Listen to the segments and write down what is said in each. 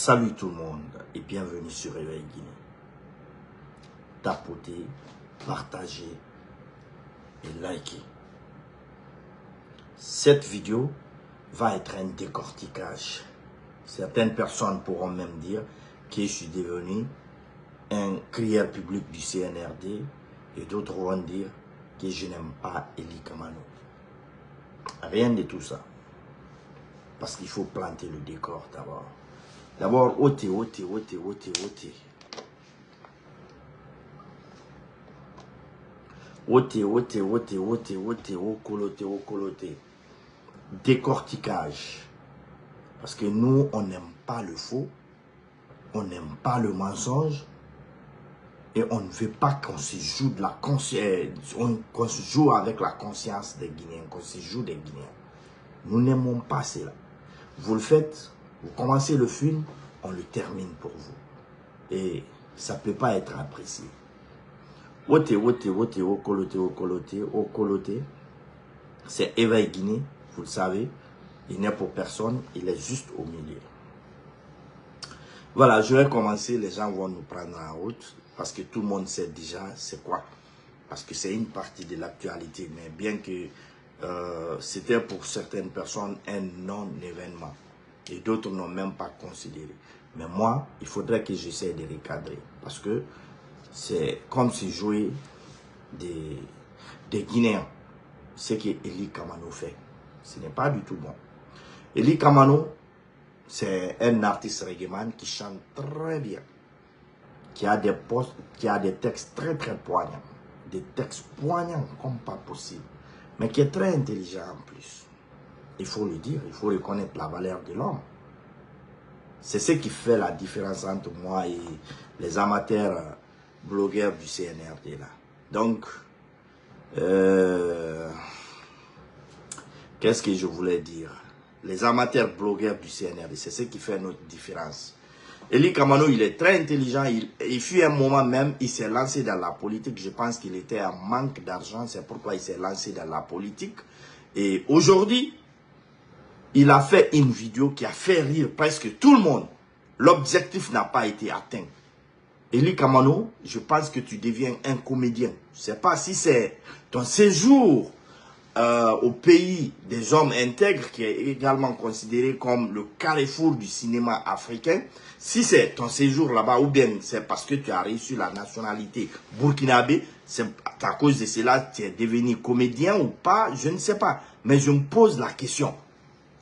Salut tout le monde et bienvenue sur Éveil Guinée. Tapotez, partagez et likez. Cette vidéo va être un décortiquage. Certaines personnes pourront même dire que je suis devenu un crieur public du CNRD et d'autres vont dire que je n'aime pas Eli Kamano. Rien de tout ça. Parce qu'il faut planter le décor d'abord. D'abord, ôtez. Coloté. Décortiquage. Parce que nous, on n'aime pas le faux, on n'aime pas le mensonge, et on ne veut pas qu'on se joue de la conscience, qu'on se joue avec la conscience des Guinéens, qu'on se joue des Guinéens. Nous n'aimons pas cela. Vous le faites, vous commencez le film, on le termine pour vous. Et ça ne peut pas être apprécié. Coloté. C'est Éveil Guinée, vous le savez. Il n'est pour personne, il est juste au milieu. Voilà, je vais commencer, les gens vont nous prendre en route. Parce que tout le monde sait déjà c'est quoi. Parce que c'est une partie de l'actualité. Mais bien que c'était pour certaines personnes un non-événement. Et d'autres n'ont même pas considéré. Mais moi, il faudrait que j'essaie de recadrer. Parce que c'est comme si jouer des Guinéens. Ce que Eli Kamano fait. Ce n'est pas du tout bon. Eli Kamano, c'est un artiste reggaeman qui chante très bien. Qui a des textes très poignants. Des textes poignants comme pas possible. Mais qui est très intelligent en plus. Il faut le dire, il faut reconnaître la valeur de l'homme. C'est ce qui fait la différence entre moi et les amateurs blogueurs du CNRD là. Donc, qu'est-ce que je voulais dire? Les amateurs blogueurs du CNRD, c'est ce qui fait notre différence. Eli Kamano, il est très intelligent. Il fut un moment même, il s'est lancé dans la politique. Je pense qu'il était en manque d'argent. C'est pourquoi il s'est lancé dans la politique. Et aujourd'hui, il a fait une vidéo qui a fait rire presque tout le monde. L'objectif n'a pas été atteint. Eli Kamano, je pense que tu deviens un comédien. Je ne sais pas si c'est ton séjour au pays des hommes intègres, qui est également considéré comme le carrefour du cinéma africain. Si c'est ton séjour là-bas, ou bien c'est parce que tu as reçu la nationalité burkinabé, c'est à cause de cela tu es devenu comédien ou pas, je ne sais pas. Mais je me pose la question.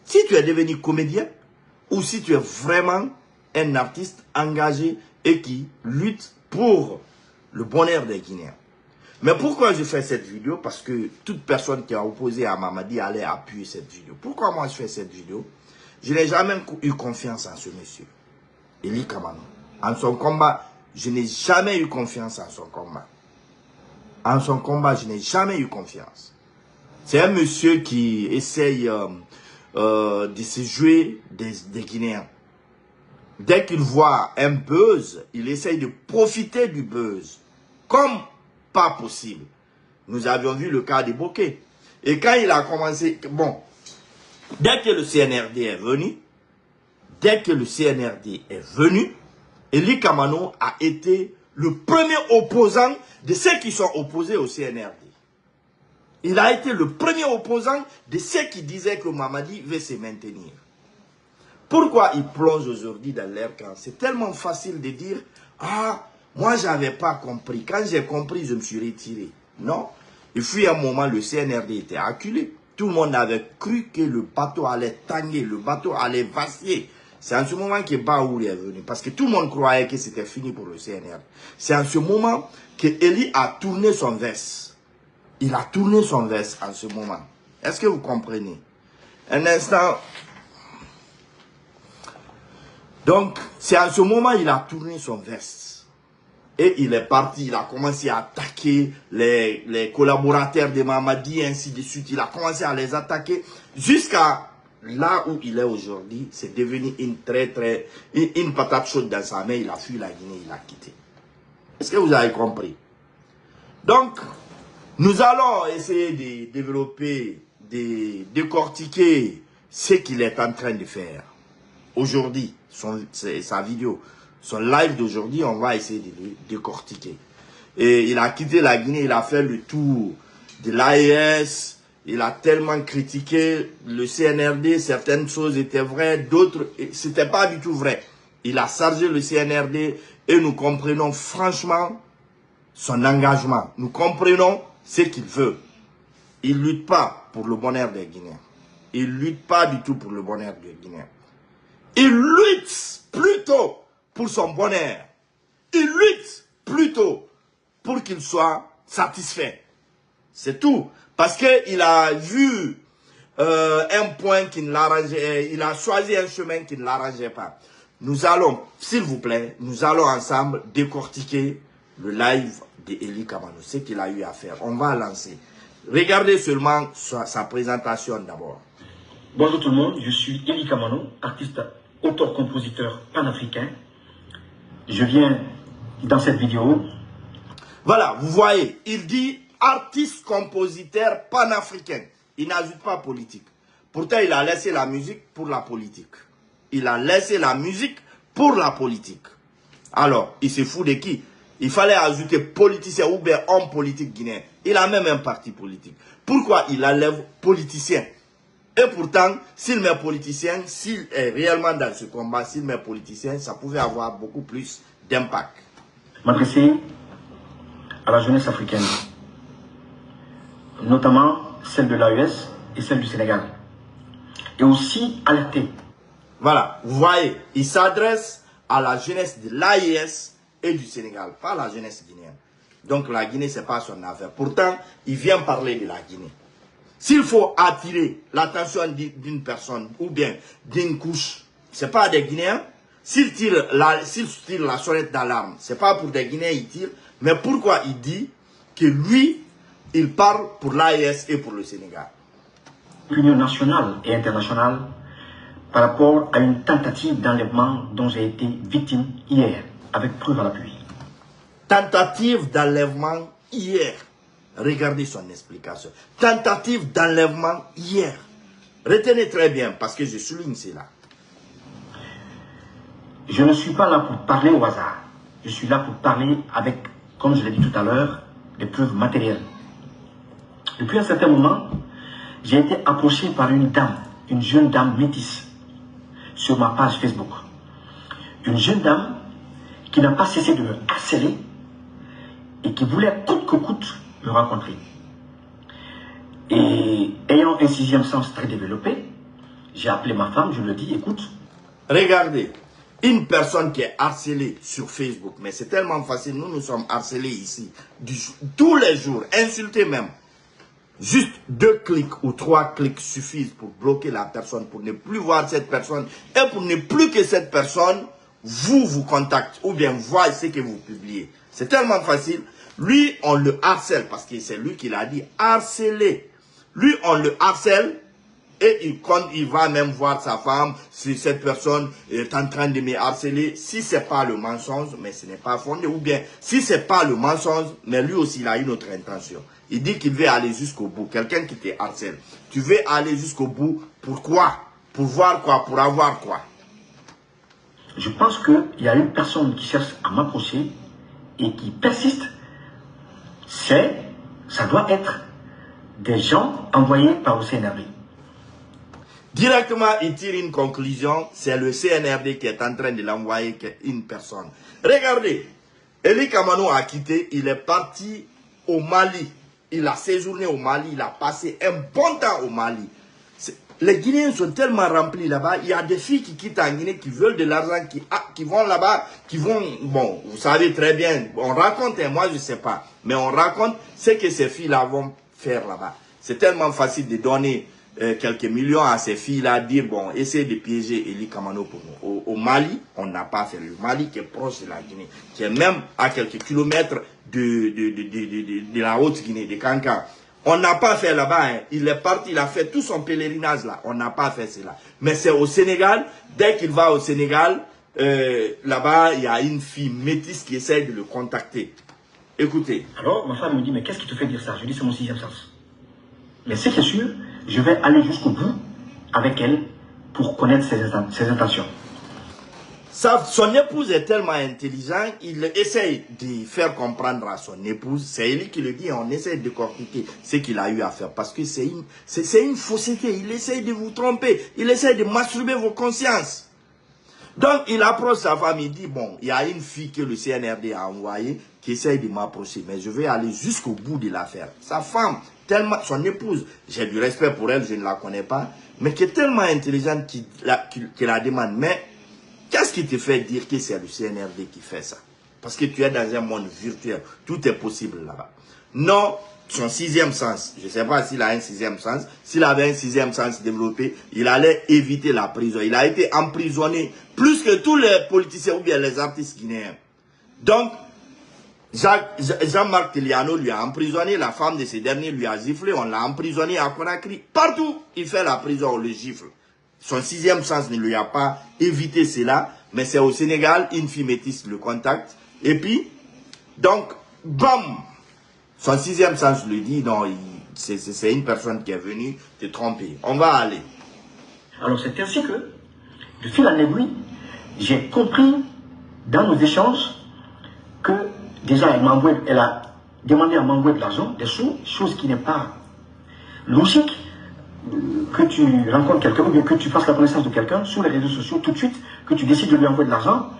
Si tu es devenu comédien, ou si tu es vraiment un artiste engagé et qui lutte pour le bonheur des Guinéens. Mais pourquoi je fais cette vidéo? Parce que toute personne qui a opposé à Mamadi allait appuyer cette vidéo. Pourquoi moi je fais cette vidéo? Je n'ai jamais eu confiance en ce monsieur, Eli Kamano. En son combat, je n'ai jamais eu confiance en son combat. En son combat, je n'ai jamais eu confiance. C'est un monsieur qui essaye de se jouer des Guinéens. Dès qu'il voit un buzz, il essaye de profiter du buzz. Comme pas possible. Nous avions vu le cas de Bokeh. Et quand il a commencé... Bon, dès que le CNRD est venu, Eli Kamano a été le premier opposant de ceux qui sont opposés au CNRD. Il a été le premier opposant de ceux qui disaient que Mamadi veut se maintenir. Pourquoi il plonge aujourd'hui dans l'air quand c'est tellement facile de dire « Ah, moi, je n'avais pas compris. Quand j'ai compris, je me suis retiré. » Non. Il fut un moment, le CNRD était acculé. Tout le monde avait cru que le bateau allait tanguer, le bateau allait vaciller. C'est en ce moment que Baouri est venu. Parce que tout le monde croyait que c'était fini pour le CNRD. C'est en ce moment que Eli a tourné son veste. Il a tourné son veste en ce moment. Est-ce que vous comprenez? Un instant. Donc, c'est en ce moment qu'il a tourné son veste. Et il est parti, il a commencé à attaquer les collaborateurs de Mamadi, ainsi de suite. Il a commencé à les attaquer jusqu'à là où il est aujourd'hui. C'est devenu une patate chaude dans sa main. Il a fui la Guinée, il a quitté. Est-ce que vous avez compris? Donc, nous allons essayer de développer, de décortiquer ce qu'il est en train de faire. aujourd'hui, sa vidéo, son live d'aujourd'hui, on va essayer de le décortiquer. Et il a quitté la Guinée, il a fait le tour de l'AES, il a tellement critiqué le CNRD, certaines choses étaient vraies, d'autres, c'était pas du tout vrai. Il a chargé le CNRD et nous comprenons franchement son engagement. Nous comprenons ce qu'il veut. Il ne lutte pas pour le bonheur des Guinéens. Il ne lutte pas du tout pour le bonheur des Guinéens. Il lutte plutôt pour son bonheur. Il lutte plutôt pour qu'il soit satisfait. C'est tout. Parce qu'il a vu un point qui ne l'arrangeait, il a choisi un chemin qui ne l'arrangeait pas. Nous allons, s'il vous plaît, nous allons ensemble décortiquer le live d'Ely Kamano, ce qu'il a eu à faire. On va lancer. Regardez seulement sa présentation d'abord. Bonjour tout le monde, je suis Ely Kamano, artiste, auteur-compositeur panafricain. Je viens dans cette vidéo. Voilà, vous voyez, il dit artiste-compositeur panafricain. Il n'ajoute pas politique. Pourtant, il a laissé la musique pour la politique. Il a laissé la musique pour la politique. Alors, il se fout de qui? Il fallait ajouter politicien ou bien homme politique guinéen. Il a même un parti politique. Pourquoi il enlève politicien? Et pourtant, s'il met politicien, s'il est réellement dans ce combat, s'il met politicien, ça pouvait avoir beaucoup plus d'impact. M'adresser à la jeunesse africaine, notamment celle de l'AES et celle du Sénégal. Et aussi alerter. Voilà, vous voyez, il s'adresse à la jeunesse de l'AES et du Sénégal, pas la jeunesse guinéenne. Donc la Guinée, ce n'est pas son affaire. Pourtant, il vient parler de la Guinée. S'il faut attirer l'attention d'une personne ou bien d'une couche, ce n'est pas des Guinéens. S'il tire la sonnette d'alarme, ce n'est pas pour des Guinéens il tire. Mais pourquoi il dit que lui, il parle pour l'AES et pour le Sénégal? L'Union nationale et internationale par rapport à une tentative d'enlèvement dont j'ai été victime hier, avec preuve à l'appui. Tentative d'enlèvement hier. Regardez son explication. Tentative d'enlèvement hier. Retenez très bien parce que je souligne cela. Je ne suis pas là pour parler au hasard. Je suis là pour parler avec, comme je l'ai dit tout à l'heure, des preuves matérielles. Depuis un certain moment, j'ai été approché par une dame, une jeune dame métisse, sur ma page Facebook. Une jeune dame qui n'a pas cessé de me harceler et qui voulait coûte que coûte me rencontrer. Et ayant un sixième sens très développé, j'ai appelé ma femme, je lui ai dit, écoute. Regardez, une personne qui est harcelée sur Facebook, mais c'est tellement facile, nous sommes harcelés ici, tous les jours, insultés même. Juste 2 clics ou 3 clics suffisent pour bloquer la personne, pour ne plus voir cette personne et pour ne plus que cette personne vous contacte ou bien voit ce que vous publiez. C'est tellement facile. Lui, on le harcèle parce que c'est lui qui l'a dit, harceler. Lui, on le harcèle et il va même voir sa femme si cette personne est en train de me harceler. Si ce n'est pas le mensonge, mais ce n'est pas fondé. Ou bien, si ce n'est pas le mensonge, mais lui aussi, il a une autre intention. Il dit qu'il veut aller jusqu'au bout. Quelqu'un qui te harcèle. Tu veux aller jusqu'au bout. Pourquoi? Pour voir quoi? Pour avoir quoi? Je pense qu'il y a une personne qui cherche à m'approcher et qui persiste. Ça doit être des gens envoyés par le CNRD. Directement, il tire une conclusion. C'est le CNRD qui est en train de l'envoyer une personne. Regardez, Ely Kamano a quitté. Il est parti au Mali. Il a séjourné au Mali. Il a passé un bon temps au Mali. Les Guinéens sont tellement remplis là-bas. Il y a des filles qui quittent en Guinée, qui veulent de l'argent, qui vont là-bas, qui vont... Bon, vous savez très bien. On raconte, moi je ne sais pas. Mais on raconte ce que ces filles-là vont faire là-bas. C'est tellement facile de donner quelques millions à ces filles-là, dire, bon, essayez de piéger Ely Kamano pour nous. Au Mali, on n'a pas fait. Le Mali qui est proche de la Guinée, qui est même à quelques kilomètres de la Haute-Guinée, de Kankan. On n'a pas fait là-bas, hein. Il est parti, il a fait tout son pèlerinage là. On n'a pas fait cela. Mais c'est au Sénégal, dès qu'il va au Sénégal, là-bas, il y a une fille métisse qui essaie de le contacter. Écoutez. Alors, ma femme me dit, mais qu'est-ce qui te fait dire ça? Je dis, c'est mon sixième sens. Mais ce qui est sûr, je vais aller jusqu'au bout avec elle pour connaître ses intentions. Son épouse est tellement intelligente, il essaye de faire comprendre à son épouse, c'est lui qui le dit, on essaie de décortiquer ce qu'il a eu à faire, parce que c'est une fausseté, il essaye de vous tromper, il essaye de masturber vos consciences. Donc, il approche sa femme, il dit, bon, il y a une fille que le CNRD a envoyée qui essaye de m'approcher, mais je vais aller jusqu'au bout de l'affaire. Sa femme, tellement, son épouse, j'ai du respect pour elle, je ne la connais pas, mais qui est tellement intelligente qu'il la demande, mais qu'est-ce qui te fait dire que c'est le CNRD qui fait ça? Parce que tu es dans un monde virtuel, tout est possible là-bas. Non, son sixième sens, je ne sais pas s'il a un sixième sens, s'il avait un sixième sens développé, il allait éviter la prison. Il a été emprisonné plus que tous les politiciens ou bien les artistes guinéens. Donc, Jean-Marc Tiliano lui a emprisonné, la femme de ce dernier lui a giflé, on l'a emprisonné à Conakry. Partout, il fait la prison, on le gifle. Son sixième sens ne lui a pas évité cela, mais c'est au Sénégal, une fille métisse le contacte. Et puis, donc, bam! Son sixième sens lui dit, non, c'est une personne qui est venue te tromper. On va aller. Alors c'est ainsi que, de fil en aiguille, j'ai compris dans nos échanges que déjà elle a demandé à m'envoyer de l'argent, des sous, chose qui n'est pas logique, que tu rencontres quelqu'un ou bien que tu fasses la connaissance de quelqu'un sur les réseaux sociaux tout de suite, que tu décides de lui envoyer de l'argent.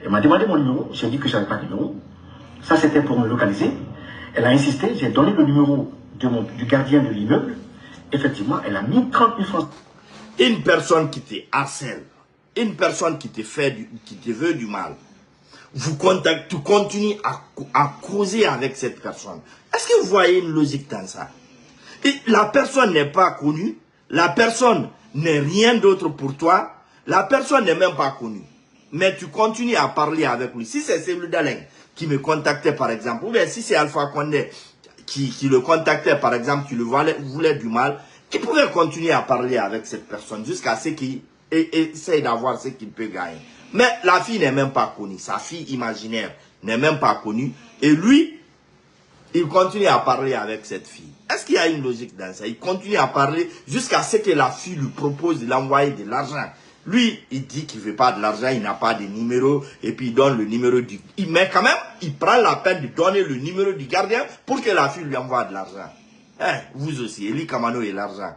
Elle m'a demandé mon numéro, j'ai dit que je n'avais pas de numéro. Ça c'était pour me localiser. Elle a insisté, j'ai donné le numéro du gardien de l'immeuble. Effectivement, elle a mis 30 000 francs. Une personne qui te harcèle, une personne qui te veut du mal, tu continues à causer avec cette personne. Est-ce que vous voyez une logique dans ça? Et la personne n'est pas connue, la personne n'est rien d'autre pour toi, la personne n'est même pas connue. Mais tu continues à parler avec lui. Si c'est Cellou Dalein qui me contactait par exemple, ou bien si c'est Alpha Condé qui le contactait par exemple, qui le voulait du mal, il pouvait continuer à parler avec cette personne jusqu'à ce qu'il essaye d'avoir ce qu'il peut gagner. Mais la fille n'est même pas connue, sa fille imaginaire n'est même pas connue, et lui, il continue à parler avec cette fille. Est-ce qu'il y a une logique dans ça? Il continue à parler jusqu'à ce que la fille lui propose de l'envoyer de l'argent. Lui, il dit qu'il ne veut pas de l'argent, il n'a pas de numéro, et puis il donne le numéro du... Mais quand même, il prend la peine de donner le numéro du gardien pour que la fille lui envoie de l'argent. Hein, vous aussi, Eli Kamano et l'argent.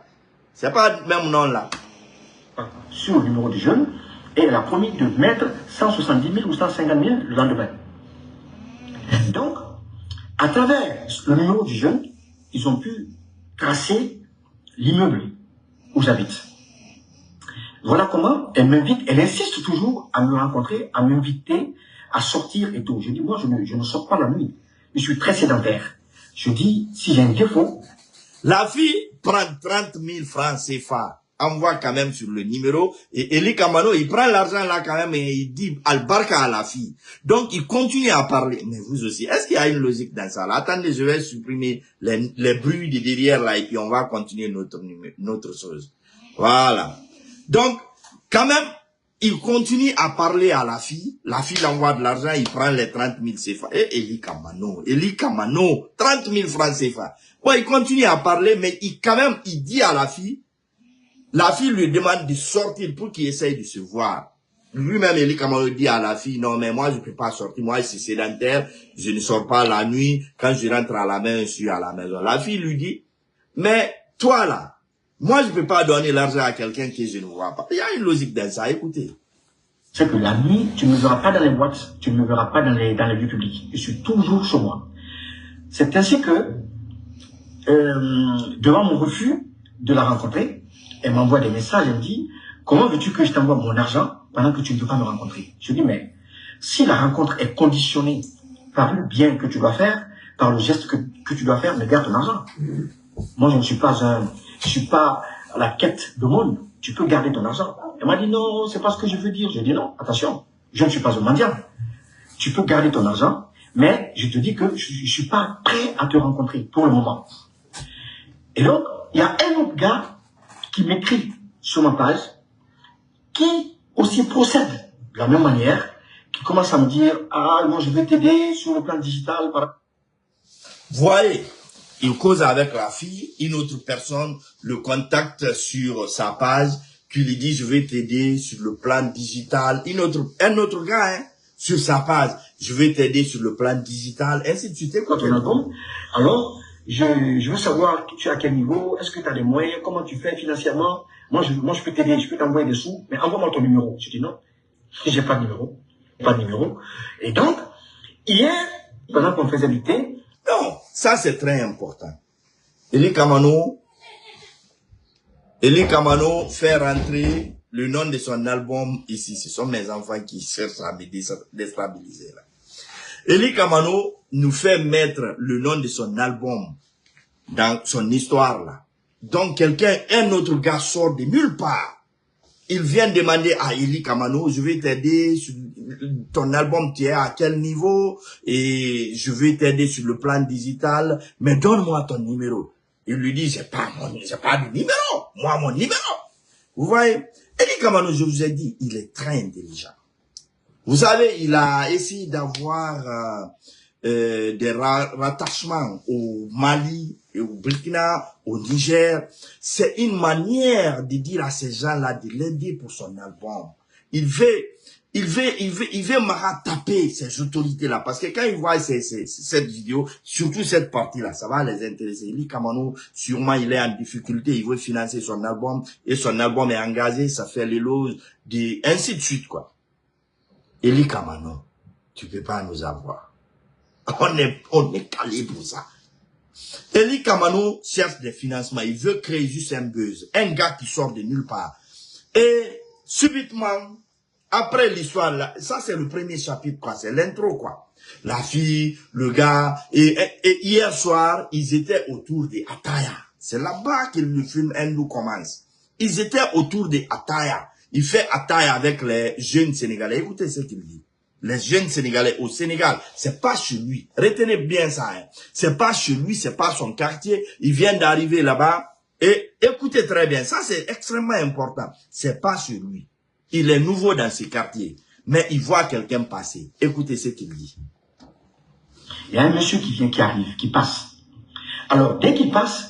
C'est pas le même nom là. Sur le numéro du jeune, et elle a promis de mettre 170 000 ou 150 000 le lendemain. Donc, à travers le numéro du jeune, ils ont pu tracer l'immeuble où j'habite. Voilà comment elle m'invite, elle insiste toujours à me rencontrer, à m'inviter, à sortir et tout. Je dis, moi, je ne sors pas la nuit. Je suis très sédentaire. Je dis, si j'ai un défaut... La fille prend 30 000 francs CFA, envoie quand même sur le numéro, et Eli Kamano, il prend l'argent là quand même et il dit Al-Barka à la fille. Donc, il continue à parler. Mais vous aussi, est-ce qu'il y a une logique dans ça là? Attendez, je vais supprimer les bruits de derrière là et puis on va continuer notre chose. Voilà. Donc, quand même, il continue à parler à la fille l'envoie de l'argent, il prend les 30 000 CFA. Et Eli Kamano, 30 000 francs CFA. Ouais, il continue à parler, mais il dit à la fille lui demande de sortir pour qu'il essaye de se voir. Lui-même, Eli Kamano dit à la fille, non, mais moi, je ne peux pas sortir, moi, je suis sédentaire, je ne sors pas la nuit, quand je rentre à la maison, je suis à la maison. La fille lui dit, mais toi là, moi, je ne peux pas donner l'argent à quelqu'un que je ne vois pas. Il y a une logique dans ça, écoutez. C'est que la nuit, tu ne me verras pas dans les boîtes, tu ne me verras pas dans les lieux publics. Je suis toujours chez moi. C'est ainsi que, devant mon refus de la rencontrer, elle m'envoie des messages, elle me dit, comment veux-tu que je t'envoie mon argent pendant que tu ne veux pas me rencontrer? Je dis, mais si la rencontre est conditionnée par le bien que tu dois faire, par le geste que tu dois faire, mais garde ton argent. Moi, je ne suis pas à la quête de monde. Tu peux garder ton argent. Elle m'a dit, non, c'est pas ce que je veux dire. Je dis, non, attention, je ne suis pas un mendiant. Tu peux garder ton argent, mais je te dis que je suis pas prêt à te rencontrer pour le moment. Et donc, il y a un autre gars qui m'écrit sur ma page, qui aussi procède de la même manière, qui commence à me dire, ah, moi je vais t'aider sur le plan digital. Voyez, il cause avec la fille, une autre personne le contacte sur sa page, tu lui dis, je vais t'aider sur le plan digital. Un autre gars, hein, sur sa page, je vais t'aider sur le plan digital, ainsi de suite. Quand on a alors, je veux savoir, tu es à quel niveau, est-ce que tu as des moyens, comment tu fais financièrement? Moi, je peux t'aider, je peux t'envoyer des sous, mais envoie-moi ton numéro. Je dis non, j'ai pas de numéro, pas de numéro. Et donc, hier, pendant qu'on faisait du thé, non, ça c'est très important. Eli Kamano fait rentrer le nom de son album ici. Ce sont mes enfants qui cherchent à me déstabiliser là. Eli Kamano nous fait mettre le nom de son album dans son histoire là. Donc un autre gars sort de nulle part. Il vient demander à Eli Kamano, je vais t'aider sur ton album, tu es à quel niveau, et je vais t'aider sur le plan digital, mais donne-moi ton numéro. Il lui dit, j'ai pas de numéro, moi mon numéro. Vous voyez, Eli Kamano, je vous ai dit, il est très intelligent. Vous savez, il a essayé d'avoir des rattachements au Mali, et au Burkina, au Niger. C'est une manière de dire à ces gens-là de l'aider pour son album. Il veut me taper ces autorités-là. Parce que quand ils voient cette vidéo, surtout cette partie-là, ça va les intéresser. Eli Kamano, sûrement, il est en difficulté, il veut financer son album, et son album est engagé, ça fait l'éloge, ainsi de suite, quoi. Eli Kamano, tu peux pas nous avoir. On est calé pour ça. Eli Kamano cherche des financements. Il veut créer juste un buzz. Un gars qui sort de nulle part. Et subitement, après l'histoire, là, ça c'est le premier chapitre, quoi. C'est l'intro, quoi. La fille, le gars, et hier soir, ils étaient autour de Ataya. C'est là-bas que le film Hindou commence. Ils étaient autour de Ataya. Il fait Ataya avec les jeunes Sénégalais. Écoutez ce qu'il dit. Les jeunes Sénégalais au Sénégal, c'est pas chez lui. Retenez bien ça, hein. C'est pas chez lui, c'est pas son quartier. Il vient d'arriver là-bas. Et écoutez très bien, ça c'est extrêmement important. C'est pas chez lui. Il est nouveau dans ce quartier. Mais il voit quelqu'un passer. Écoutez ce qu'il dit. Il y a un monsieur qui arrive, qui passe. Alors, dès qu'il passe,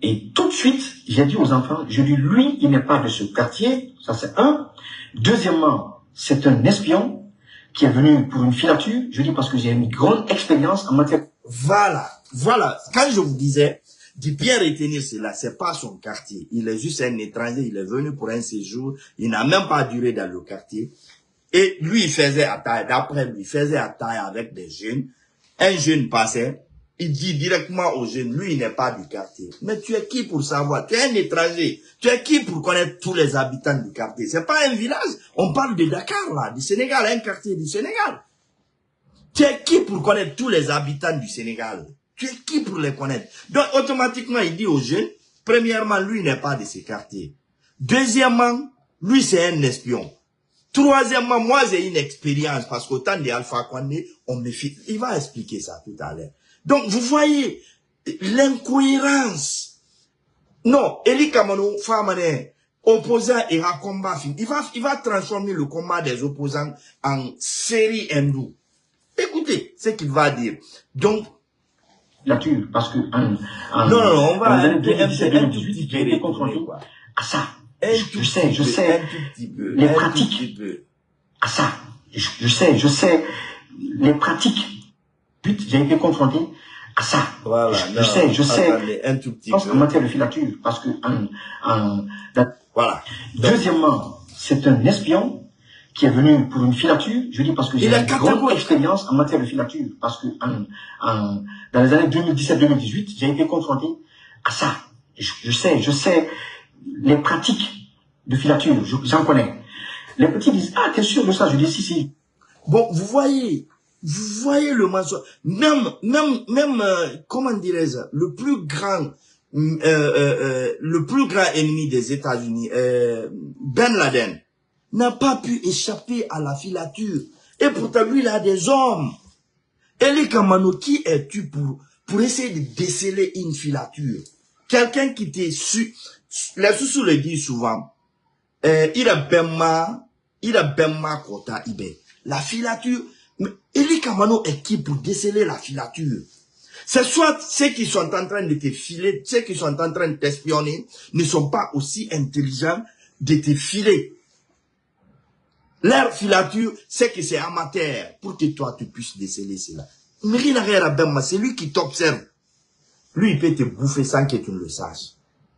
et tout de suite, j'ai dit aux enfants, je dis, lui, il n'est pas de ce quartier. Ça c'est un. Deuxièmement, c'est un espion qui est venu pour une filature, je dis parce que j'ai une grande expérience en matière... Voilà. Quand je vous disais, de bien retenir cela, c'est pas son quartier. Il est juste un étranger, il est venu pour un séjour, il n'a même pas duré dans le quartier. Et lui, il faisait Ataya, d'après lui, il faisait Ataya avec des jeunes. Un jeune passait, il dit directement aux jeunes, lui, il n'est pas du quartier. Mais tu es qui pour savoir? Tu es un étranger. Tu es qui pour connaître tous les habitants du quartier? C'est pas un village. On parle de Dakar, là, du Sénégal, un quartier du Sénégal. Tu es qui pour connaître tous les habitants du Sénégal? Tu es qui pour les connaître? Donc, automatiquement, il dit aux jeunes, premièrement, lui n'est pas de ce quartier. Deuxièmement, lui, c'est un espion. Troisièmement, moi, j'ai une expérience, parce qu'au temps d'Alpha Condé, on me fait, il va expliquer ça tout à l'heure. Donc, vous voyez l'incohérence. Non, Eli Kamano, Famane, opposant et à combat, il va transformer le combat des opposants en série hindoue. Écoutez ce qu'il va dire. Donc, nature, parce que non, on va un tout petit peu été confronté à ça. Je sais, les pratiques à ça. Je sais, les pratiques. J'ai été confronté à ça. Voilà, je sais. Un tout petit peu. En matière de filature, parce que voilà. Deuxièmement, c'est un espion qui est venu pour une filature. Je dis parce que j'ai une grande expérience en matière de filature, parce que dans les années 2017-2018, j'ai été confronté à ça. Je sais les pratiques de filature, j'en connais. Les petits disent, ah, t'es sûr de ça? Je dis, si. Bon, vous voyez le mensonge. Même, comment dirais-je, le plus grand ennemi des États-Unis, Ben Laden, n'a pas pu échapper à la filature. Et pourtant, lui, il a des hommes. Eli Kamano, qui es-tu pour essayer de déceler une filature? Quelqu'un qui t'est su, les sous le disent souvent, il a Bemma Kota Ibe. La filature, mais Eli Kamano est qui pour déceler la filature? C'est soit ceux qui sont en train de te filer, ceux qui sont en train de t'espionner, ne sont pas aussi intelligents de te filer. Leur filature, c'est que c'est amateur pour que toi, tu puisses déceler cela. Mais c'est lui qui t'observe. Lui, il peut te bouffer sans que tu ne le saches.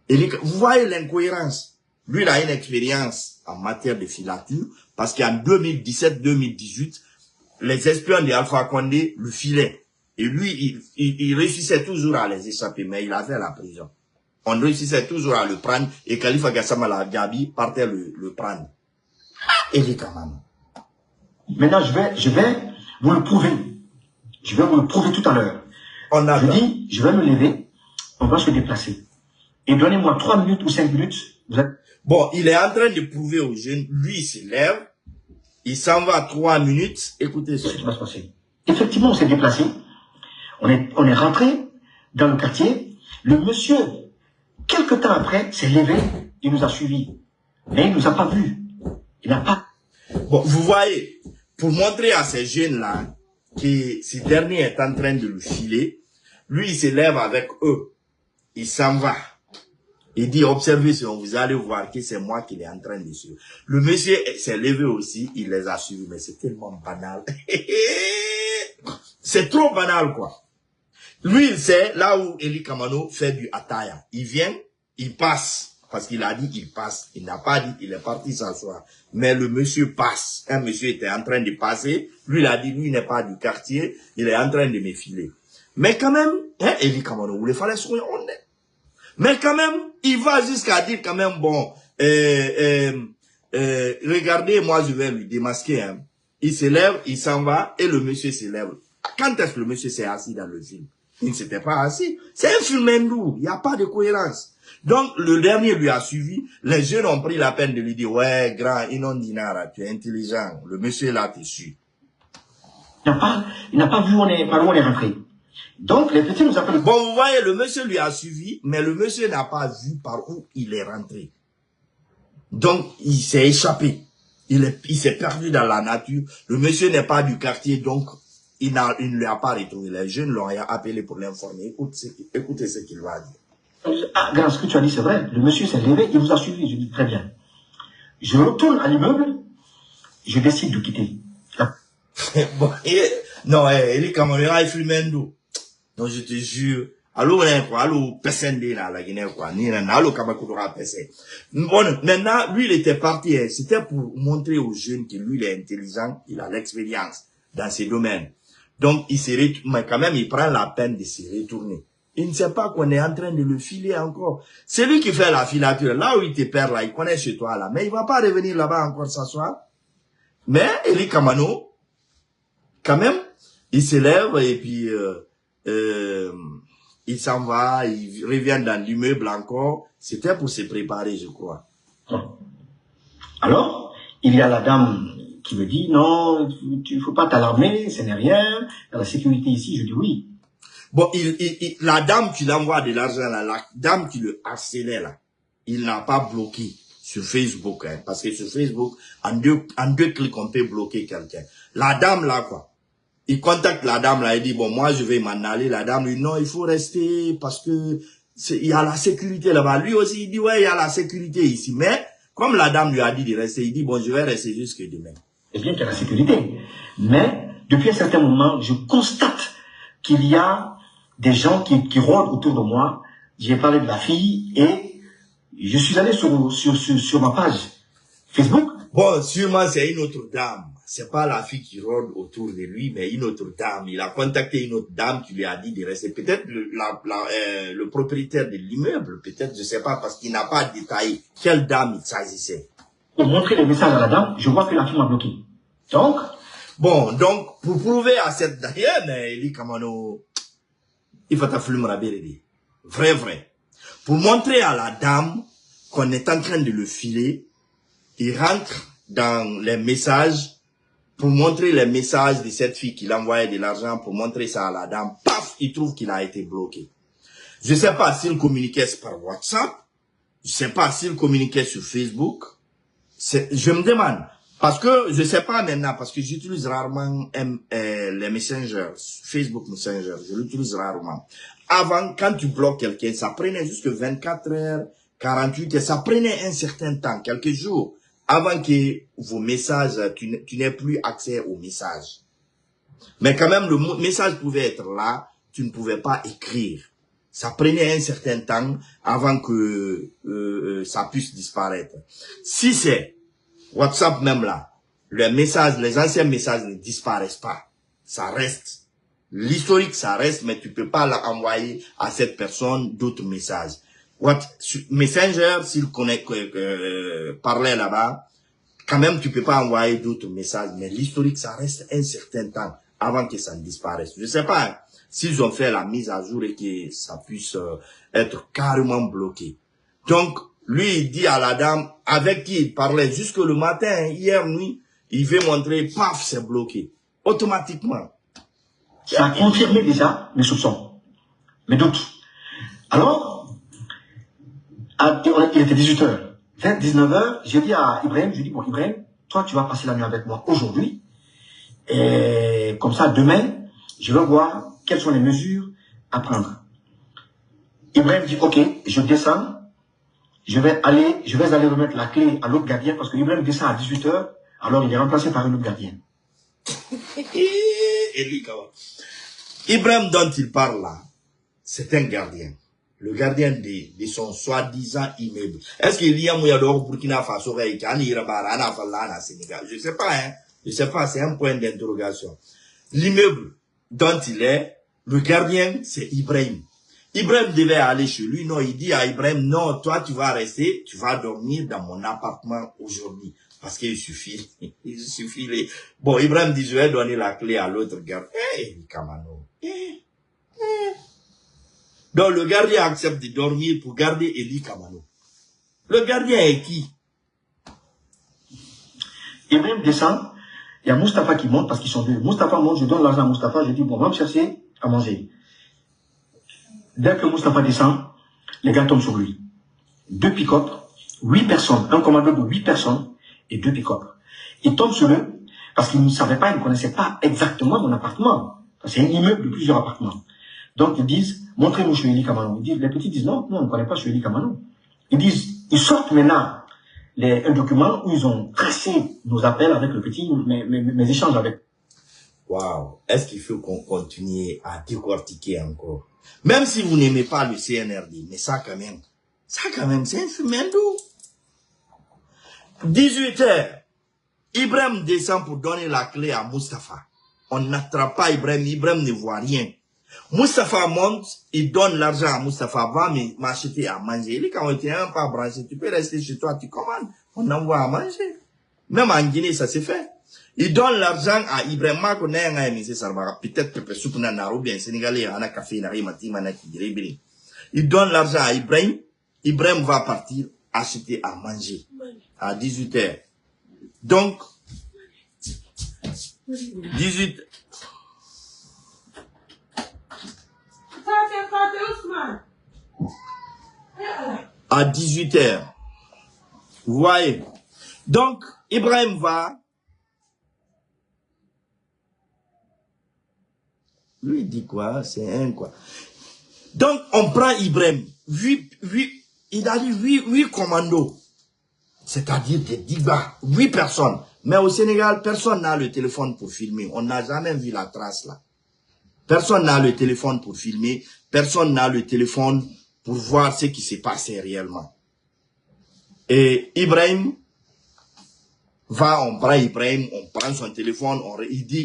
Et vous voyez l'incohérence. Lui, il a une expérience en matière de filature parce qu'en 2017-2018, les espions de Alpha Condé le filaient. Et lui, il réussissait toujours à les échapper, mais il avait la prison. On réussissait toujours à le prendre et Khalifa Gassama la Gabi partait le prendre. Et les Kamano. Maintenant, je vais vous le prouver. Je vais vous le prouver tout à l'heure. Je dis, je vais me lever, on va se déplacer. Et donnez-moi 3 minutes ou 5 minutes. Bon, il est en train de prouver aux jeunes, lui, il se lève, il s'en va 3 minutes, écoutez ce qui va se passer. Effectivement, on s'est déplacé, on est rentré dans le quartier, le monsieur, quelque temps après, s'est levé, il nous a suivis. Mais il nous a pas vus. Il n'a pas... Bon, vous voyez, pour montrer à ces jeunes-là que ce dernier est en train de le filer, lui, il se lève avec eux. Il s'en va. Il dit, observez ce vous allez voir que c'est moi qui l'ai en train de suivre. Le monsieur s'est levé aussi, il les a suivis, mais c'est tellement banal. C'est trop banal, quoi. Lui, il sait, là où Eli Kamano fait du ataya. Il vient, il passe. Parce qu'il a dit qu'il passe. Il n'a pas dit qu'il est parti s'asseoir. Mais le monsieur passe. Un monsieur était en train de passer. Lui, il a dit, lui, il n'est pas du quartier. Il est en train de me filer. Mais quand même, hein, Eli Kamano, il fallait sourire, on est. Mais quand même, il va jusqu'à dire quand même, bon, regardez, moi, je vais lui démasquer. Hein. Il se lève, il s'en va, et le monsieur se lève. Quand est-ce que le monsieur s'est assis dans le film? Il ne s'était pas assis. C'est un film hindou. Il n'y a pas de cohérence. Donc, le dernier lui a suivi. Les jeunes ont pris la peine de lui dire, ouais, grand, Inondinara, tu es intelligent. Le monsieur là te suit. Il n'a pas vu par où on est rentré. Donc, les petits nous appellent... Bon, vous voyez, le monsieur lui a suivi, mais le monsieur n'a pas vu par où il est rentré. Donc, il s'est échappé. Il s'est perdu dans la nature. Le monsieur n'est pas du quartier, donc il ne lui a pas retrouvé. Les jeunes l'ont appelé pour l'informer. Écoutez ce qu'il va dire. Ah, grâce ce que tu as dit, c'est vrai. Le monsieur s'est levé, il vous a suivi. Je dis très bien. Je retourne à l'immeuble, je décide de quitter. Bon, non, il est comme on il filme un. Donc je te jure, allô, personne là, la Guinée, quoi, ni allô, Kamakura, personne. Bon, maintenant, lui, il était parti, c'était pour montrer aux jeunes que lui, il est intelligent, il a l'expérience dans ces domaines. Donc, mais quand même, il prend la peine de se retourner. Il ne sait pas qu'on est en train de le filer encore. C'est lui qui fait la filature. Là où il te perd, là, il connaît chez toi, là. Mais il va pas revenir là-bas encore s'asseoir. Mais, Eli Kamano, quand même, il se lève et puis, il s'en va, il revient dans l'immeuble encore. C'était pour se préparer, je crois. Alors, il y a la dame qui me dit, non, il faut pas t'alarmer, ce n'est rien, il y a la sécurité ici. Je dis oui. Bon, la dame qui l'envoie de l'argent, la dame qui le harcelait, là, il n'a pas bloqué sur Facebook, hein, parce que sur Facebook, en deux clics, on peut bloquer quelqu'un. La dame, là, quoi. Il contacte la dame là, il dit, bon, moi, je vais m'en aller. La dame lui dit, non, il faut rester parce que il y a la sécurité là-bas. Lui aussi, il dit, ouais, il y a la sécurité ici. Mais, comme la dame lui a dit de rester, il dit, bon, je vais rester jusque demain. C'est bien qu'il y a la sécurité. Mais, depuis un certain moment, je constate qu'il y a des gens qui rôdent autour de moi. J'ai parlé de la fille et je suis allé sur ma page Facebook. Bon, sûrement, c'est une autre dame. C'est pas la fille qui rôde autour de lui, mais une autre dame. Il a contacté une autre dame qui lui a dit de rester. Peut-être le propriétaire de l'immeuble, peut-être, je sais pas, parce qu'il n'a pas détaillé quelle dame il s'agissait. Pour montrer les messages à la dame, je vois que la fille m'a bloqué. Donc, bon, donc, pour prouver à cette dame, Eli Kamano, il faut t'afflumer la BRD. Vrai. Pour montrer à la dame qu'on est en train de le filer, il rentre dans les messages, pour montrer les messages de cette fille qui l'envoyait de l'argent, pour montrer ça à la dame, paf, il trouve qu'il a été bloqué. Je sais pas s'il communiquait par WhatsApp, je sais pas s'il communiquait sur Facebook, je me demande, parce que je sais pas maintenant, parce que j'utilise rarement les messengers, Facebook Messenger, je l'utilise rarement. Avant, quand tu bloques quelqu'un, ça prenait jusque 24 heures 48 heures, ça prenait un certain temps, quelques jours, avant que vos messages, tu n'aies plus accès aux messages. Mais quand même, le message pouvait être là, tu ne pouvais pas écrire. Ça prenait un certain temps avant que ça puisse disparaître. Si c'est WhatsApp même là, les messages, les anciens messages ne disparaissent pas. Ça reste. L'historique, ça reste, mais tu peux pas envoyer à cette personne d'autres messages. Messenger, s'il connaît, parlait là-bas, quand même, tu peux pas envoyer d'autres messages, mais l'historique, ça reste un certain temps avant que ça ne disparaisse. Je sais pas, hein, s'ils ont fait la mise à jour et que ça puisse être carrément bloqué. Donc, lui, il dit à la dame avec qui il parlait jusque le matin, hein, hier nuit, il veut montrer, paf, c'est bloqué. Automatiquement. Ça a confirmé déjà mes soupçons, mes doutes. Alors, il était 18h. Vers 19h, j'ai dit à Ibrahim, je dis, bon, Ibrahim, toi, tu vas passer la nuit avec moi aujourd'hui. Et comme ça, demain, je vais voir quelles sont les mesures à prendre. Ibrahim dit, ok, je descends. Je vais aller remettre la clé à l'autre gardien parce que Ibrahim descend à 18h. Alors, il est remplacé par un autre gardien. Ibrahim dont il parle là, c'est un gardien. Le gardien de son soi-disant immeuble. Est-ce qu'il y a moyen d'or Burkina Faso Sénégal? Je sais pas, hein. Je sais pas, c'est un point d'interrogation. L'immeuble dont il est, le gardien, c'est Ibrahim. Ibrahim devait aller chez lui. Non, il dit à Ibrahim, non, toi, tu vas rester, tu vas dormir dans mon appartement aujourd'hui. Parce qu'il suffit, Bon, Ibrahim dit, je vais donner la clé à l'autre gardien. Hey, Kamano. Donc, le gardien accepte de dormir pour garder Eli Kamano. Le gardien est qui? Ibrahim descend, il y a Mustapha qui monte parce qu'ils sont deux. Mustapha monte, je donne l'argent à Mustapha, je dis, bon, va me chercher à manger. Dès que Mustapha descend, les gars tombent sur lui. 2 pick-up, 8 personnes, un commando de 8 personnes et 2 pick-up. Ils tombent sur eux parce qu'ils ne savaient pas, ils ne connaissaient pas exactement mon appartement. C'est un immeuble de plusieurs appartements. Donc ils disent, montrez-nous chez Eli Kamano. Les petits disent, non, on ne connaît pas chez Eli Kamano. Ils disent, ils sortent maintenant un document où ils ont tracé nos appels avec le petit, mes échanges avec. Waouh, est-ce qu'il faut qu'on continue à décortiquer encore? Même si vous n'aimez pas le CNRD, mais ça quand même, c'est un fumendo. 18h, Ibrahim descend pour donner la clé à Mustapha. On n'attrape pas Ibrahim, Ibrahim ne voit rien. Mustapha monte, il donne l'argent à Mustapha, va m'acheter à manger. Il dit quand tu n'es pas branché, tu peux rester chez toi, tu commandes, on envoie à manger. Même en Guinée, ça s'est fait. Il donne l'argent à Ibrahim, peut-être que Soupna Naro, bien Sénégalais, on a café, il donne l'argent à Ibrahim, Ibrahim va partir acheter à manger à 18h. Donc, 18. À 18h. Vous voyez? Donc, Ibrahim va. Lui dit quoi? C'est un quoi? Donc, on prend Ibrahim. Il a dit 8 commandos. C'est-à-dire des débats. 8 personnes. Mais au Sénégal, personne n'a le téléphone pour filmer. On n'a jamais vu la trace là. Personne n'a le téléphone pour filmer. Personne n'a le téléphone pour voir ce qui s'est passé réellement. Et Ibrahim on prend Ibrahim, on prend son téléphone,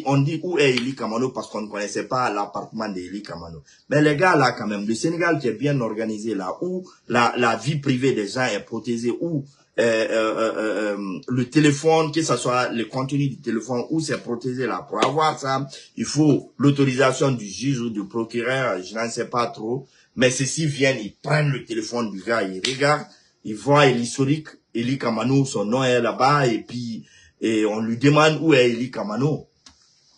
on dit où est Eli Kamano parce qu'on ne connaissait pas l'appartement d'Eli Kamano. Mais les gars là quand même, le Sénégal qui est bien organisé là, où la vie privée des gens est protégée, où le téléphone, que ce soit le contenu du téléphone, où c'est protégé là. Pour avoir ça, il faut l'autorisation du juge ou du procureur, je n'en sais pas trop. Mais ceux-ci viennent, ils prennent le téléphone du gars, ils regardent, ils voient l'historique, Eli Kamano, son nom est là-bas, et puis on lui demande où est Eli Kamano.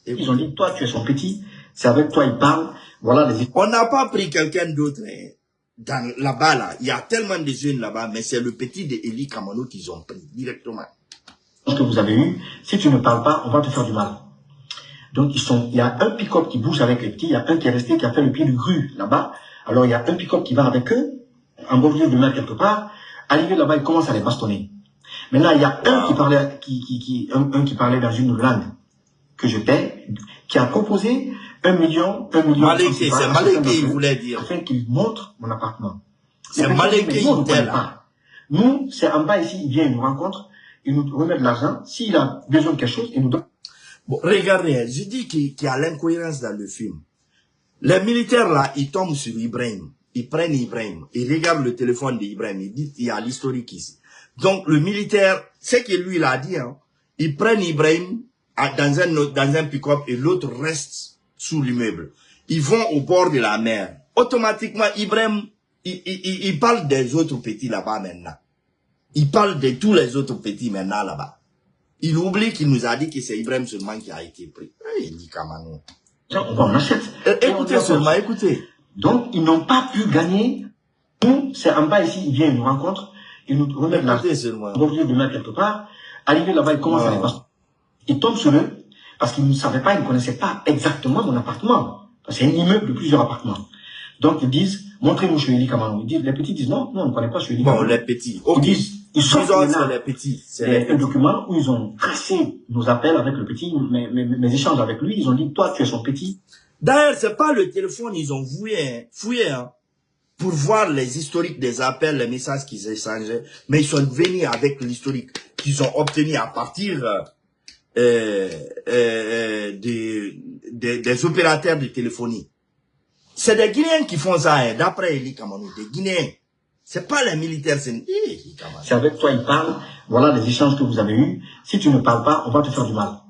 Ils ont dit, toi tu es son petit, c'est avec toi il parle, voilà les... On n'a pas pris quelqu'un d'autre, hein. Là-bas, là, il y a tellement de jeunes là-bas, mais c'est le petit de Eli Kamano qu'ils ont pris directement. Ce que vous avez eu, si tu ne parles pas, on va te faire du mal. Donc il y a un pick-up qui bouge avec les petits, il y a un qui est resté, qui a fait le pied de grue là-bas. Alors il y a un pick-up qui va avec eux, en bordure de mer quelque part. Arrivé là-bas, il commence à les bastonner. Maintenant, il y a un qui parlait, qui parlait dans une langue que je paie, qui a proposé 1 million. Maléké, c'est Maléké, il voulait dire. Afin qu'il montre mon appartement. C'est Maléké, il était là. Nous, c'est en bas ici, il vient, il nous rencontre, il nous remet de l'argent. S'il a besoin de quelque chose, il nous donne. Bon, regardez, je dis qu'il y a l'incohérence dans le film. Les militaires là, ils tombent sur Ibrahim. Ils prennent Ibrahim. Ils regardent le téléphone d'Ibrahim. Ils disent il y a l'historique ici. Donc, le militaire, c'est que lui, il a dit, hein, ils prennent Ibrahim dans un pick-up et l'autre reste sous l'immeuble. Ils vont au bord de la mer. Automatiquement, Ibrahim, il parle des autres petits là-bas maintenant. Il parle de tous les autres petits maintenant là-bas. Il oublie qu'il nous a dit que c'est Ibrahim seulement qui a été pris. Il dit Kamano. On achète. Écoutez seulement, écoutez. Donc, ils n'ont pas pu gagner. Nous, c'est en bas ici, il vient, il nous rencontre, il nous remet de l'argent. Donc, au lieu de mettre quelque part, arrivé là-bas, il commence à les passer. Il tombe sur eux, parce qu'ils ne savaient pas, ils ne connaissaient pas exactement mon appartement. C'est un immeuble de plusieurs appartements. Donc, ils disent, montrez-nous chez Eli Kamano. Ils disent, les petits disent, non, on ne connaît pas chez Eli Kamano. Bon, les petits. Okay. Ils disent, ils sortent les petits. C'est un document où ils ont tracé nos appels avec le petit, mes échanges avec lui. Ils ont dit, toi, tu es son petit. D'ailleurs, c'est pas le téléphone, ils ont fouillé, hein, pour voir les historiques des appels, les messages qu'ils échangeaient. Mais ils sont venus avec l'historique qu'ils ont obtenu à partir des opérateurs de téléphonie. C'est des Guinéens qui font ça, hein, d'après Eli Kamano, des Guinéens. C'est pas les militaires, c'est avec toi, ils parlent, voilà les échanges que vous avez eus. Si tu ne parles pas, on va te faire du mal.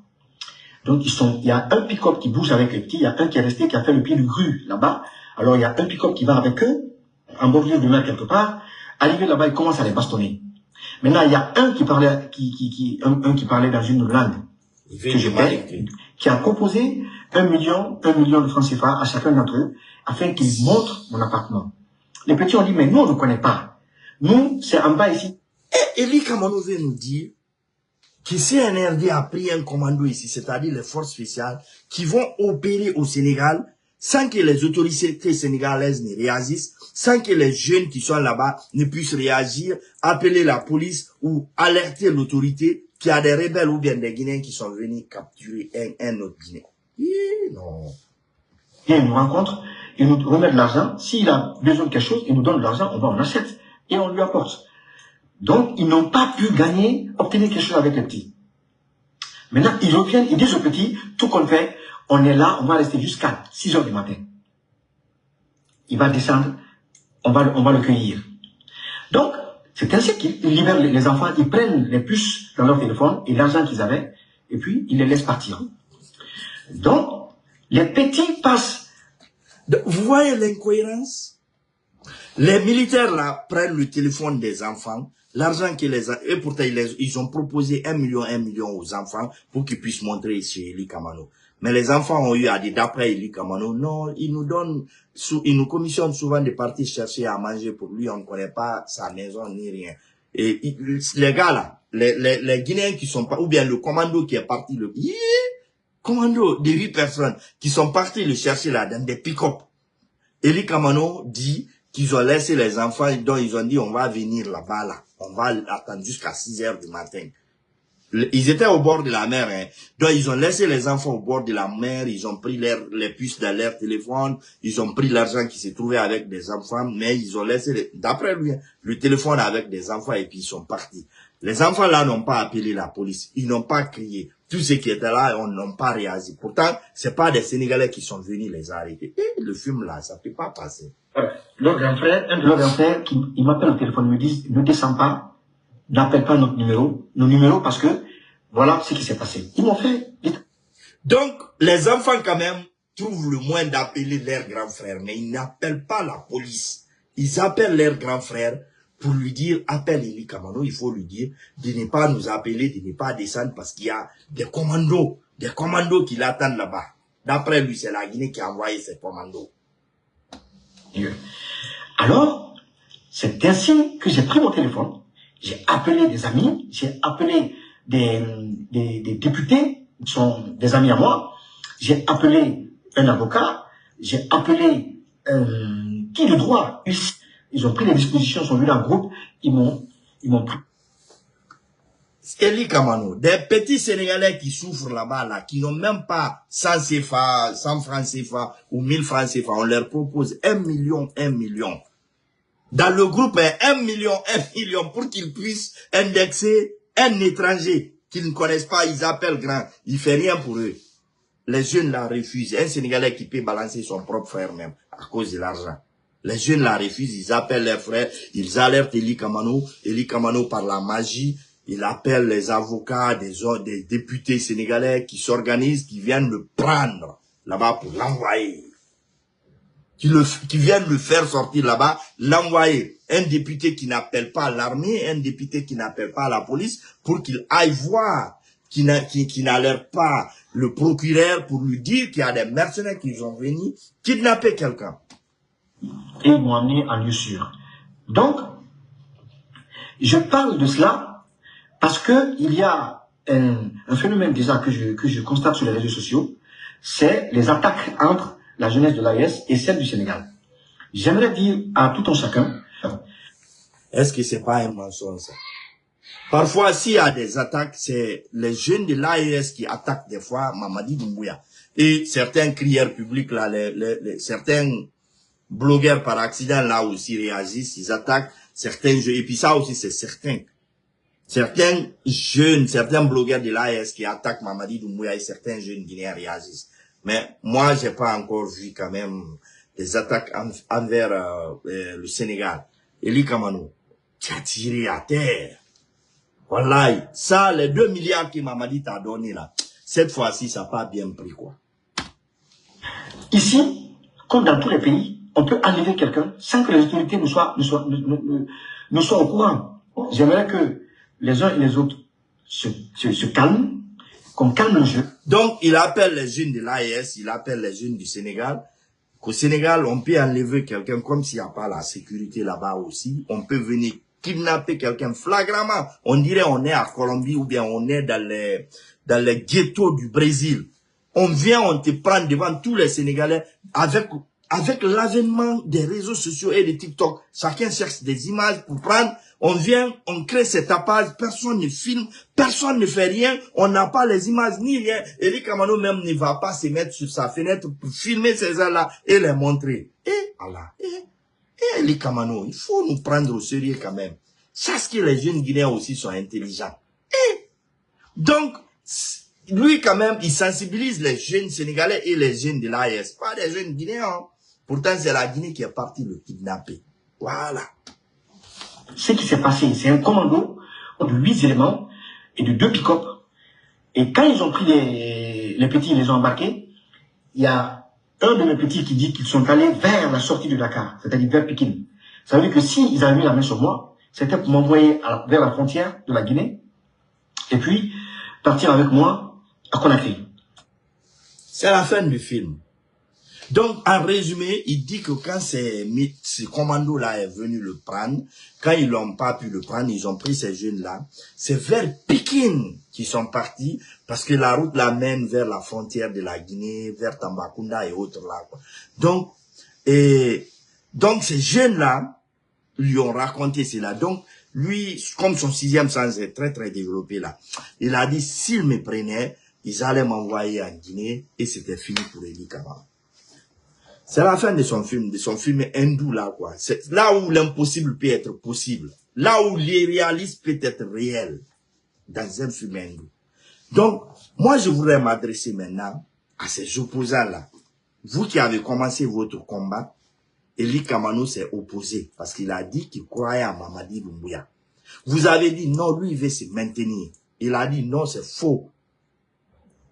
Donc, il y a un pick-up qui bouge avec les petits, il y a un qui est resté, qui a fait le pied de grue là-bas. Alors, il y a un pick-up qui va avec eux, en bordure de mer quelque part. Arrivé là-bas, il commence à les bastonner. Maintenant, il y a un qui parlait, qui parlait dans une langue que je paie, qui a proposé 1 million de francs CFA à chacun d'entre eux, afin qu'ils montrent mon appartement. Les petits ont dit, mais nous, on ne connaît pas. Nous, c'est en bas ici. Et Eli Kamano veut nous dire que CNRD a pris un commando ici, c'est-à-dire les forces spéciales, qui vont opérer au Sénégal sans que les autorités sénégalaises ne réagissent, sans que les jeunes qui sont là-bas ne puissent réagir, appeler la police ou alerter l'autorité qu'il y a des rebelles ou bien des Guinéens qui sont venus capturer un autre Guinéen. Non. Il nous rencontre, il nous remet de l'argent. S'il a besoin de quelque chose, il nous donne de l'argent, on achète et on lui apporte. Donc, ils n'ont pas pu gagner, obtenir quelque chose avec les petits. Maintenant, ils reviennent, ils disent aux petits, tout qu'on fait, on est là, on va rester jusqu'à 6 heures du matin. Il va descendre, on va le cueillir. Donc, c'est ainsi qu'ils libèrent les enfants, ils prennent les puces dans leur téléphone et l'argent qu'ils avaient, et puis ils les laissent partir. Donc, les petits passent. Vous voyez l'incohérence? Les militaires là prennent le téléphone des enfants, l'argent qu'ils les a, et pourtant ils ont proposé 1 million aux enfants pour qu'ils puissent montrer chez Eli Kamano. Mais les enfants ont eu à dire d'après Eli Kamano, non, ils nous commissionnent souvent de partir chercher à manger pour lui, on ne connaît pas sa maison ni rien. Et les gars là, les Guinéens qui sont pas, ou bien le commando qui est parti, commando de 8 personnes qui sont partis le chercher là dans des pick-up. Eli Kamano dit qu'ils ont laissé les enfants, donc ils ont dit on va venir là-bas là, on va attendre jusqu'à 6 heures du matin. Ils étaient au bord de la mer, hein. Donc ils ont laissé les enfants au bord de la mer, ils ont pris les puces dans leur téléphone, ils ont pris l'argent qui se trouvait avec des enfants, mais ils ont laissé, d'après lui, le téléphone avec des enfants et puis ils sont partis. Les enfants là n'ont pas appelé la police, ils n'ont pas crié. Tous ceux qui étaient là, on n'ont pas réagi. Pourtant, c'est pas des Sénégalais qui sont venus les arrêter. Et le film là, ça peut pas passer. Leur grand frère, un de leurs grands frères, il m'appelle au téléphone, il me dit, ne descends pas, n'appelle pas nos numéros parce que voilà ce qui s'est passé. Ils m'ont fait. Donc, les enfants quand même trouvent le moyen d'appeler leur grand frère, mais ils n'appellent pas la police. Ils appellent leur grand frère pour lui dire, appelle Eli Kamano, il faut lui dire de ne pas nous appeler, de ne pas descendre parce qu'il y a des commandos qui l'attendent là-bas. D'après lui, c'est la Guinée qui a envoyé ces commandos. Alors, c'est ainsi que j'ai pris mon téléphone, j'ai appelé des amis, j'ai appelé des députés, qui sont des amis à moi, j'ai appelé un avocat, j'ai appelé qui de droit, ils ont pris les dispositions, ils sont venus en groupe, ils m'ont pris. Eli Kamano, des petits Sénégalais qui souffrent là-bas, là, qui n'ont même pas 100 CFA, 100 francs CFA ou 1000 francs CFA, on leur propose 1 million, 1 million. Dans le groupe, 1 million, 1 million pour qu'ils puissent indexer un étranger qu'ils ne connaissent pas, ils appellent grand, il fait rien pour eux. Les jeunes la refusent. Un Sénégalais qui peut balancer son propre frère même à cause de l'argent. Les jeunes la refusent, ils appellent leurs frères, ils alertent Eli Kamano par la magie, il appelle les avocats des députés sénégalais qui s'organisent, qui viennent le prendre là-bas pour l'envoyer. Qui viennent le faire sortir là-bas, l'envoyer. Un député qui n'appelle pas l'armée, un député qui n'appelle pas la police pour qu'il aille voir, qui n'alerte pas le procureur pour lui dire qu'il y a des mercenaires qui sont venus kidnapper quelqu'un. Et ils m'ont amené en lieu sûr. Donc, je parle de cela parce que il y a un phénomène déjà que je constate sur les réseaux sociaux, c'est les attaques entre la jeunesse de l'AES et celle du Sénégal. J'aimerais dire à tout un chacun. Est-ce que c'est pas un mensonge ça? Parfois, s'il y a des attaques, c'est les jeunes de l'AES qui attaquent des fois Mamadi Doumbouya. Et certains crieurs publics, là, certains blogueurs par accident, là aussi réagissent, ils attaquent certains jeux. Et puis ça aussi, c'est certain. Certains jeunes, certains blogueurs de l'AES qui attaquent Mamadi Doumbouya et certains jeunes guinéens réagissent. Mais moi, j'ai pas encore vu quand même des attaques envers le Sénégal. Eli Kamano, tu as tiré à terre. Voilà, ça, les 2 milliards que Mamadi t'a donné là, cette fois-ci, ça n'a pas bien pris quoi. Ici, comme dans tous les pays, on peut enlever quelqu'un sans que les autorités ne soient au courant. J'aimerais que les uns et les autres se calment, qu'on calme le jeu. Donc, il appelle les jeunes de l'AES, il appelle les jeunes du Sénégal. Qu'au Sénégal, on peut enlever quelqu'un comme s'il n'y a pas la sécurité là-bas aussi. On peut venir kidnapper quelqu'un flagramment. On dirait on est à Colombie ou bien on est dans les ghettos du Brésil. On vient, on te prend devant tous les Sénégalais avec l'avènement des réseaux sociaux et de TikTok. Chacun cherche des images pour prendre. On vient, on crée cet tapage, personne ne filme, personne ne fait rien, on n'a pas les images ni rien. Eli Kamano même ne va pas se mettre sur sa fenêtre pour filmer ces gens-là et les montrer. Eli Kamano, il faut nous prendre au sérieux quand même. Sache que les jeunes Guinéens aussi sont intelligents. Donc, lui quand même, il sensibilise les jeunes Sénégalais et les jeunes de l'AES. Pas des jeunes Guinéens. Hein. Pourtant, c'est la Guinée qui est partie le kidnapper. Voilà. Ce qui s'est passé, c'est un commando de 8 éléments et de 2 pick-up. Et quand ils ont pris les petits, ils les ont embarqués, il y a un de mes petits qui dit qu'ils sont allés vers la sortie de Dakar, c'est-à-dire vers Pékin. Ça veut dire que s'ils avaient mis la main sur moi, c'était pour m'envoyer vers la frontière de la Guinée et puis partir avec moi à Conakry. C'est la fin du film. Donc, en résumé, il dit que quand ce commando-là est venu le prendre, quand ils n'ont pas pu le prendre, ils ont pris ces jeunes-là, c'est vers Pékin qu'ils sont partis, parce que la route la mène vers la frontière de la Guinée, vers Tambacounda et autres là, quoi. Donc ces jeunes-là lui ont raconté cela. Donc, lui, comme son 6e sens est très, très développé là, il a dit, s'ils me prenaient, ils allaient m'envoyer en Guinée, et c'était fini pour Eli Kamano. C'est la fin de son film hindou là, quoi. C'est là où l'impossible peut être possible. Là où l'irréaliste peut être réel. Dans un film hindou. Donc, moi, je voudrais m'adresser maintenant à ces opposants-là. Vous qui avez commencé votre combat, Eli Kamano s'est opposé parce qu'il a dit qu'il croyait à Mamadi Doumbouya. Vous avez dit non, lui, il veut se maintenir. Il a dit non, c'est faux.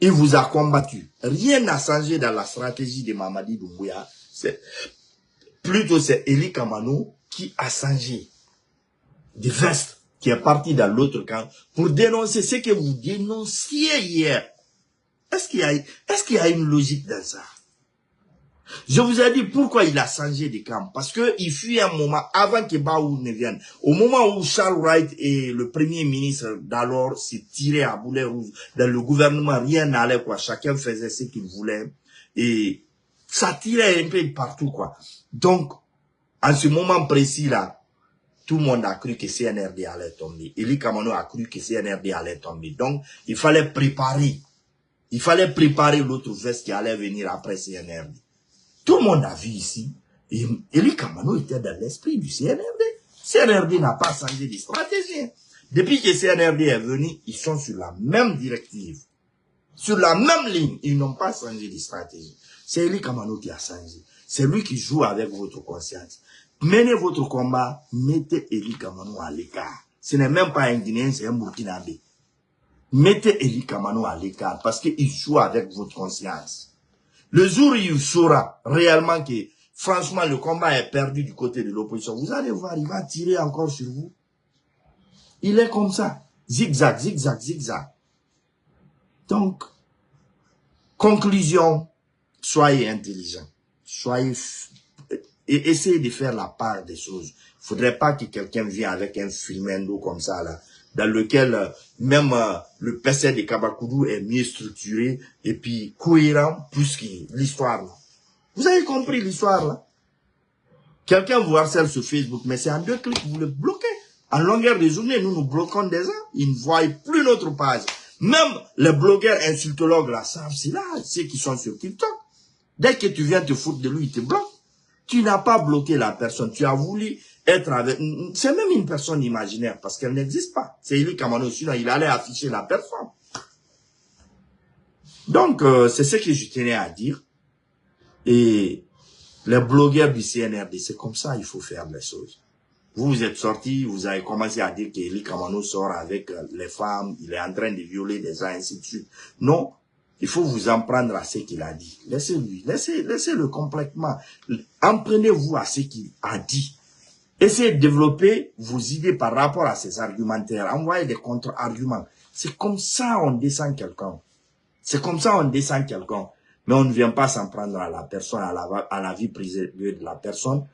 Il vous a combattu. Rien n'a changé dans la stratégie de Mamadi Doumbouya. Plutôt c'est Eli Kamano qui a changé de veste, qui est parti dans l'autre camp pour dénoncer ce que vous dénonciez hier. Est-ce qu'il y a une logique dans ça? Je vous ai dit pourquoi il a changé de camp. Parce que il fut un moment, avant que Baou ne vienne, au moment où Charles Wright et le premier ministre d'alors se tiraient à boulet rouge dans le gouvernement, rien n'allait, quoi. Chacun faisait ce qu'il voulait. Et ça tirait un peu partout, quoi. Donc, En ce moment précis-là, tout le monde a cru que CNRD allait tomber. Eli Kamano a cru que CNRD allait tomber. Donc, il fallait préparer. Il fallait préparer l'autre veste qui allait venir après CNRD. Tout le monde a vu ici. Eli Kamano était dans l'esprit du CNRD. CNRD n'a pas changé de stratégie. Depuis que CNRD est venu, ils sont sur la même directive. Sur la même ligne. Ils n'ont pas changé de stratégie. C'est Eli Kamano qui a changé. C'est lui qui joue avec votre conscience. Menez votre combat, mettez Eli Kamano à l'écart. Ce n'est même pas un Guinéen, c'est un Burkinabé. Mettez Eli Kamano à l'écart parce qu'il joue avec votre conscience. Le jour où il saura réellement que, franchement, le combat est perdu du côté de l'opposition, vous allez voir, il va tirer encore sur vous. Il est comme ça. Zigzag, zigzag, zigzag. Donc, conclusion, soyez intelligents. Soyez... Et essayez de faire la part des choses. Il ne faudrait pas que quelqu'un vienne avec un filmendo comme ça, là, dans lequel même le PC de Kabakoudou est mieux structuré et puis cohérent plus que l'histoire. Vous avez compris l'histoire là? Quelqu'un vous harcèle sur Facebook, mais c'est en 2 clics, vous le bloquez. En longueur de journée, nous bloquons des gens. Ils ne voient plus notre page. Même les blogueurs insultologues là, savent, c'est là, ceux qui sont sur TikTok. Dès que tu viens te foutre de lui, il te bloque. Tu n'as pas bloqué la personne. Tu as voulu être avec... C'est même une personne imaginaire parce qu'elle n'existe pas. C'est Eli Kamano. Sinon, il allait afficher la personne. Donc, c'est ce que je tenais à dire. Et les blogueurs du CNRD, c'est comme ça il faut faire les choses. Vous êtes sortis, vous avez commencé à dire qu'Eli Kamano sort avec les femmes, il est en train de violer des gens, ainsi de suite. Non. Il faut vous en prendre à ce qu'il a dit. Laissez-lui, laissez-le complètement. Apprenez-vous à ce qu'il a dit. Essayez de développer vos idées par rapport à ces argumentaires. Envoyez des contre-arguments. C'est comme ça on descend quelqu'un. C'est comme ça on descend quelqu'un. Mais on ne vient pas s'en prendre à la personne, à la vie privée de la personne,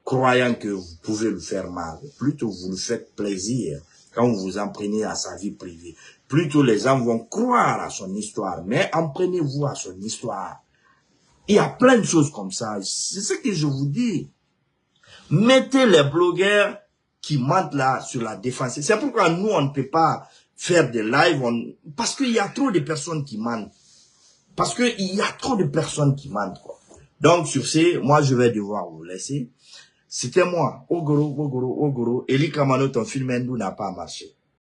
croyant que vous pouvez lui faire mal. Plutôt vous lui faites plaisir quand vous vous en prenez à sa vie privée. Plutôt les gens vont croire à son histoire, mais apprenez-vous à son histoire. Il y a plein de choses comme ça. C'est ce que je vous dis. Mettez les blogueurs qui mentent là sur la défense. C'est pourquoi nous, on ne peut pas faire des lives, parce qu'il y a trop de personnes qui mentent. Parce qu'il y a trop de personnes qui mentent, quoi. Donc, sur ce, moi, je vais devoir vous laisser. C'était moi, Ogoro, Eli Kamano, ton film Ndou n'a pas marché.